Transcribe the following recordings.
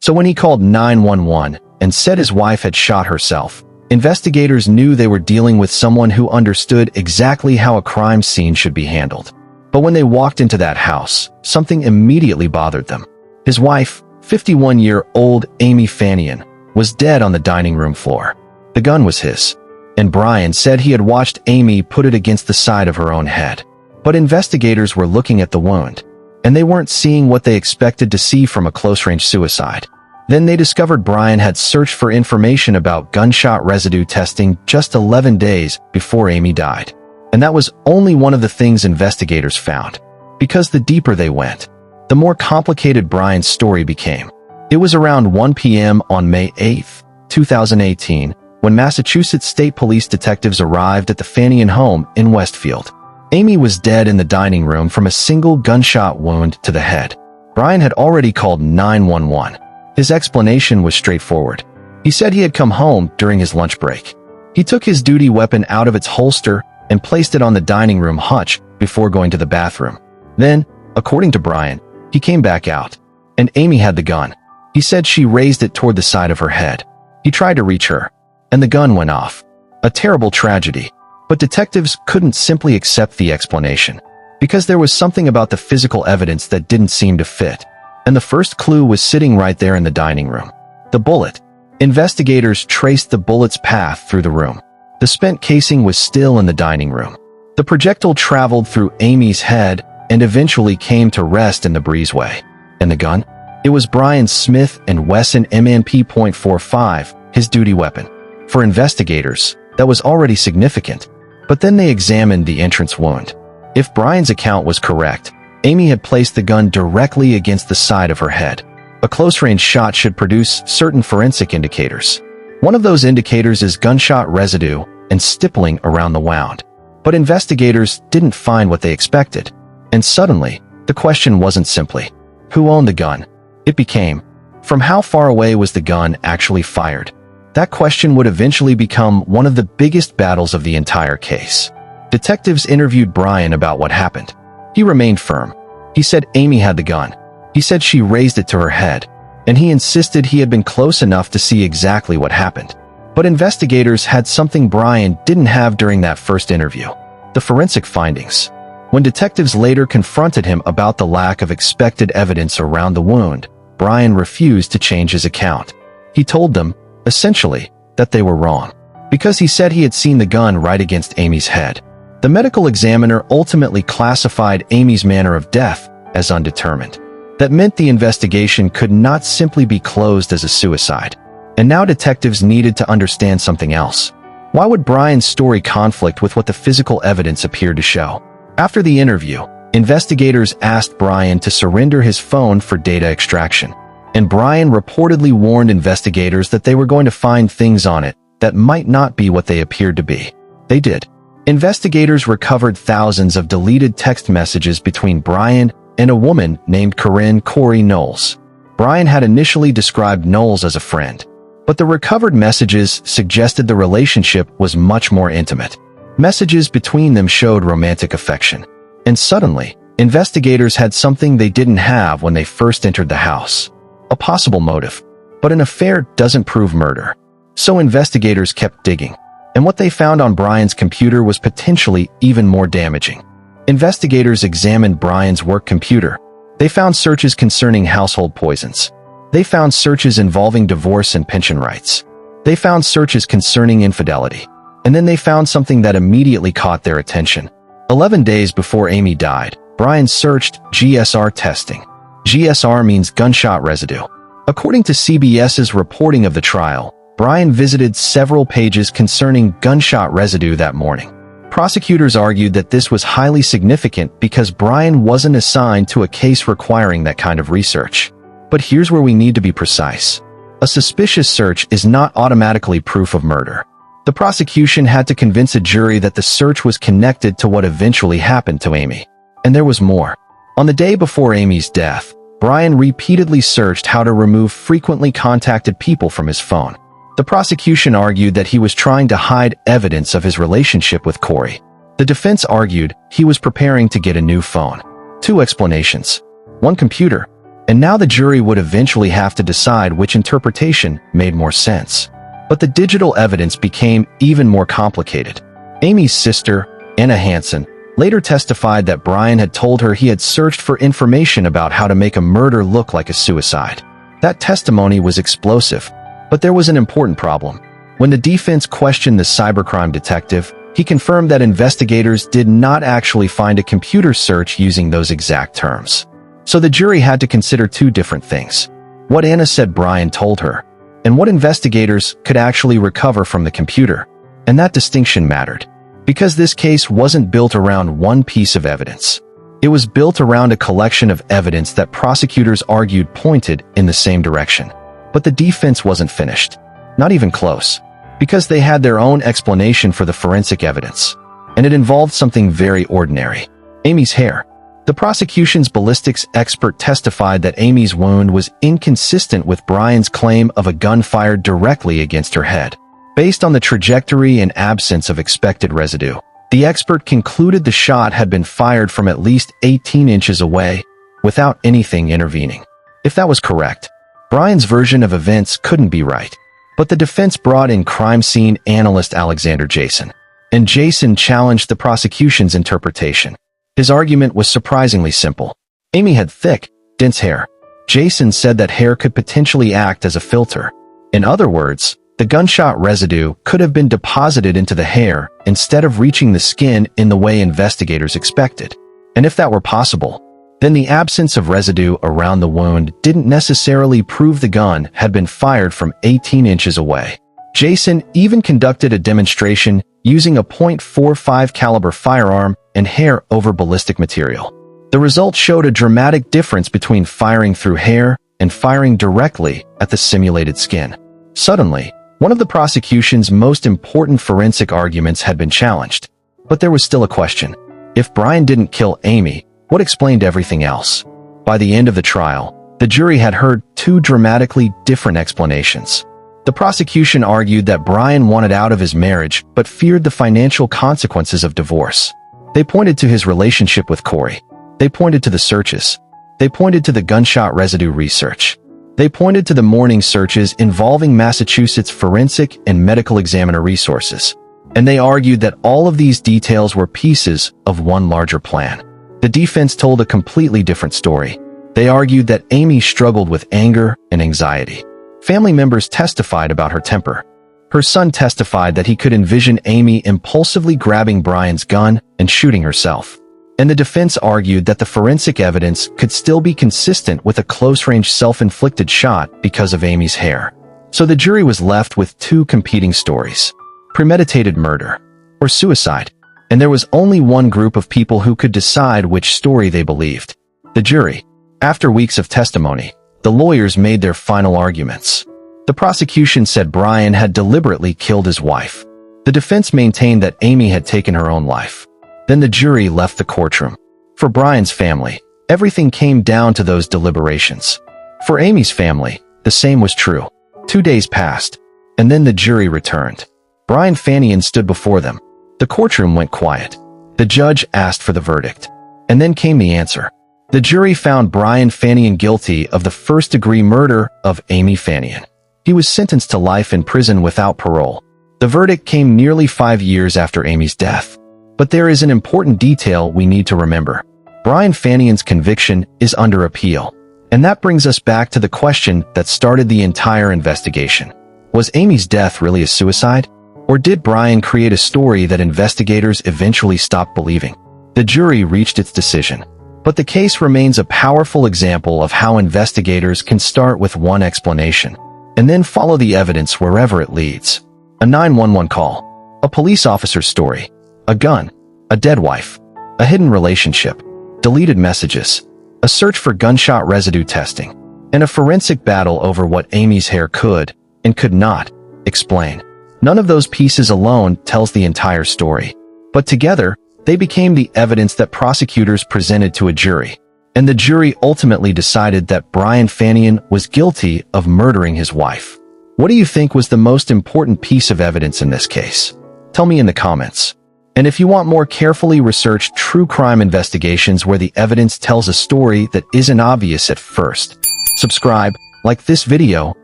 So when he called 911 and said his wife had shot herself, investigators knew they were dealing with someone who understood exactly how a crime scene should be handled. But when they walked into that house, something immediately bothered them. His wife, 51-year-old Amy Fanian, was dead on the dining room floor. The gun was his, and Brian said he had watched Amy put it against the side of her own head. But investigators were looking at the wound, and they weren't seeing what they expected to see from a close-range suicide. Then they discovered Brian had searched for information about gunshot residue testing just 11 days before Amy died. And that was only one of the things investigators found. Because the deeper they went, the more complicated Brian's story became. It was around 1 p.m. on May 8, 2018, when Massachusetts State Police detectives arrived at the Fanian home in Westfield. Amy was dead in the dining room from a single gunshot wound to the head. Brian had already called 911. His explanation was straightforward. He said he had come home during his lunch break. He took his duty weapon out of its holster and placed it on the dining room hutch before going to the bathroom. Then, according to Brian, he came back out, and Amy had the gun. He said she raised it toward the side of her head. He tried to reach her, and the gun went off. A terrible tragedy. But detectives couldn't simply accept the explanation, because there was something about the physical evidence that didn't seem to fit. And the first clue was sitting right there in the dining room. The bullet. Investigators traced the bullet's path through the room. The spent casing was still in the dining room. The projectile traveled through Amy's head and eventually came to rest in the breezeway. And the gun? It was Brian's Smith & Wesson M&P .45, his duty weapon. For investigators, that was already significant. But then they examined the entrance wound. If Brian's account was correct, Amy had placed the gun directly against the side of her head. A close-range shot should produce certain forensic indicators. One of those indicators is gunshot residue and stippling around the wound. But investigators didn't find what they expected. And suddenly, the question wasn't simply, who owned the gun? It became, from how far away was the gun actually fired? That question would eventually become one of the biggest battles of the entire case. Detectives interviewed Brian about what happened. He remained firm. He said Amy had the gun. He said she raised it to her head, and he insisted he had been close enough to see exactly what happened. But investigators had something Brian didn't have during that first interview: the forensic findings. When detectives later confronted him about the lack of expected evidence around the wound, Brian refused to change his account. He told them, essentially, that they were wrong, because he said he had seen the gun right against Amy's head. The medical examiner ultimately classified Amy's manner of death as undetermined. That meant the investigation could not simply be closed as a suicide. And now detectives needed to understand something else. Why would Brian's story conflict with what the physical evidence appeared to show? After the interview, investigators asked Brian to surrender his phone for data extraction. And Brian reportedly warned investigators that they were going to find things on it that might not be what they appeared to be. They did. Investigators recovered thousands of deleted text messages between Brian and a woman named Corinne Corey Knowles. Brian had initially described Knowles as a friend, but the recovered messages suggested the relationship was much more intimate. Messages between them showed romantic affection. And suddenly, investigators had something they didn't have when they first entered the house: a possible motive. But an affair doesn't prove murder. So investigators kept digging. And what they found on Brian's computer was potentially even more damaging. Investigators examined Brian's work computer. They found searches concerning household poisons. They found searches involving divorce and pension rights. They found searches concerning infidelity. And then they found something that immediately caught their attention. 11 days before Amy died, Brian searched GSR testing. GSR means gunshot residue. According to CBS's reporting of the trial, Brian visited several pages concerning gunshot residue that morning. Prosecutors argued that this was highly significant because Brian wasn't assigned to a case requiring that kind of research. But here's where we need to be precise. A suspicious search is not automatically proof of murder. The prosecution had to convince a jury that the search was connected to what eventually happened to Amy. And there was more. On the day before Amy's death, Brian repeatedly searched how to remove frequently contacted people from his phone. The prosecution argued that he was trying to hide evidence of his relationship with Corey. The defense argued he was preparing to get a new phone. Two explanations. One computer. And now the jury would eventually have to decide which interpretation made more sense. But the digital evidence became even more complicated. Amy's sister, Anna Hansen, later testified that Brian had told her he had searched for information about how to make a murder look like a suicide. That testimony was explosive, but there was an important problem. When the defense questioned the cybercrime detective, he confirmed that investigators did not actually find a computer search using those exact terms. So the jury had to consider two different things: what Anna said Brian told her, and what investigators could actually recover from the computer. And that distinction mattered, because this case wasn't built around one piece of evidence. It was built around a collection of evidence that prosecutors argued pointed in the same direction. But the defense wasn't finished. Not even close. Because they had their own explanation for the forensic evidence. And it involved something very ordinary: Amy's hair. The prosecution's ballistics expert testified that Amy's wound was inconsistent with Brian's claim of a gun fired directly against her head. Based on the trajectory and absence of expected residue, the expert concluded the shot had been fired from at least 18 inches away, without anything intervening. If that was correct, Brian's version of events couldn't be right. But the defense brought in crime scene analyst Alexander Jason, and Jason challenged the prosecution's interpretation. His argument was surprisingly simple. Amy had thick, dense hair. Jason said that hair could potentially act as a filter. In other words, the gunshot residue could have been deposited into the hair instead of reaching the skin in the way investigators expected. And if that were possible, then the absence of residue around the wound didn't necessarily prove the gun had been fired from 18 inches away. Jason even conducted a demonstration using a .45 caliber firearm and hair over ballistic material. The results showed a dramatic difference between firing through hair and firing directly at the simulated skin. Suddenly, one of the prosecution's most important forensic arguments had been challenged. But there was still a question. If Brian didn't kill Amy, what explained everything else? By the end of the trial, the jury had heard two dramatically different explanations. The prosecution argued that Brian wanted out of his marriage but feared the financial consequences of divorce. They pointed to his relationship with Corey. They pointed to the searches. They pointed to the gunshot residue research. They pointed to the morning searches involving Massachusetts forensic and medical examiner resources. And they argued that all of these details were pieces of one larger plan. The defense told a completely different story. They argued that Amy struggled with anger and anxiety. Family members testified about her temper. Her son testified that he could envision Amy impulsively grabbing Brian's gun and shooting herself. And the defense argued that the forensic evidence could still be consistent with a close-range self-inflicted shot because of Amy's hair. So the jury was left with two competing stories: premeditated murder or suicide. And there was only one group of people who could decide which story they believed: the jury. After weeks of testimony, the lawyers made their final arguments. The prosecution said Brian had deliberately killed his wife. The defense maintained that Amy had taken her own life. Then the jury left the courtroom. For Brian's family, everything came down to those deliberations. For Amy's family, the same was true. 2 days passed, and then the jury returned. Brian Fanian stood before them. The courtroom went quiet. The judge asked for the verdict. And then came the answer. The jury found Brian Fanian guilty of the first-degree murder of Amy Fanian. He was sentenced to life in prison without parole. The verdict came nearly 5 years after Amy's death. But there is an important detail we need to remember. Brian Fanian's conviction is under appeal. And that brings us back to the question that started the entire investigation. Was Amy's death really a suicide? Or did Brian create a story that investigators eventually stopped believing? The jury reached its decision. But the case remains a powerful example of how investigators can start with one explanation and then follow the evidence wherever it leads. A 911 call, a police officer's story, a gun, a dead wife, a hidden relationship, deleted messages, a search for gunshot residue testing, and a forensic battle over what Amy's hair could and could not explain. None of those pieces alone tells the entire story, but together, they became the evidence that prosecutors presented to a jury, and the jury ultimately decided that Brian Fanian was guilty of murdering his wife. What do you think was the most important piece of evidence in this case? Tell me in the comments. And if you want more carefully researched true crime investigations where the evidence tells a story that isn't obvious at first, subscribe, like this video,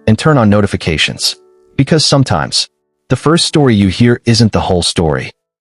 and turn on notifications. Because sometimes, the first story you hear isn't the whole story.